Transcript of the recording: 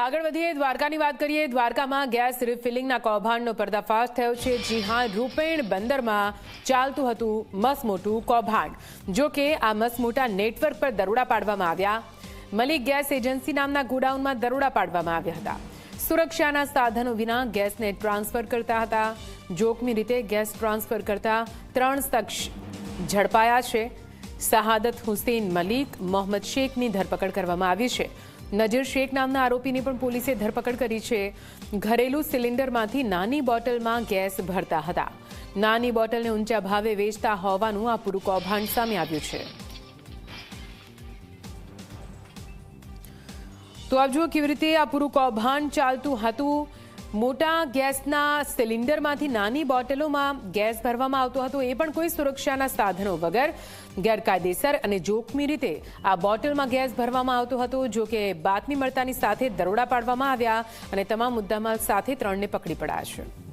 આગળ વધીએ દ્વારકાની વાત કરીએ। દ્વારકામાં ગેસ રિફિલિંગના કૌભાંડનો પર્દાફાશ થયો છે। જી હા, રૂપેણ બંદરમાં ચાલતું હતું મસમોટું કૌભાંડ। જો કે આ મસમોટા નેટવર્ક પર દરોડા પાડવામાં આવ્યા। મલિક ગેસ એજન્સી નામના ગોડાઉનમાં દરોડા પાડવામાં આવ્યા હતા। સુરક્ષાના સાધનો વિના ગેસને ટ્રાન્સફર કરતા હતા। જોખમી રીતે ગેસ ટ્રાન્સફર કરતા 3 શખ્સ ઝડપાયા છે। શહાદત હુસેન મલિક મોહમ્મદ શેખની ધરપકડ કરવામાં આવી છે। નજીર શેખ નામના આરોપીની પણ પોલીસે ધરપકડ કરી છે। ઘરેલું સિલિન્ડરમાંથી નાની બોટલમાં ગેસ ભરતા હતા। નાની બોટલને ઊંચા ભાવે વેચતા હોવાનું આ પૂરું કૌભાંડ સામે આવ્યું છે। તો આપ જુઓ કેવી રીતે આ પૂરું કૌભાંડ ચાલતું હતું। મોટા ગેસના સિલિન્ડરમાંથી નાની બોટલોમાં ગેસ ભરવામાં આવતો હતો, એ પણ કોઈ સુરક્ષાના સાધનો વગર ગેરકાયદેસર અને જોખમી રીતે આ બોટલમાં ગેસ ભરવામાં આવતો હતો। જો કે બાતમી મળતાની સાથે દરોડા પાડવામાં આવ્યા અને તમામ મુદ્દામાલ સાથે 3ને પકડી પડ્યા છે।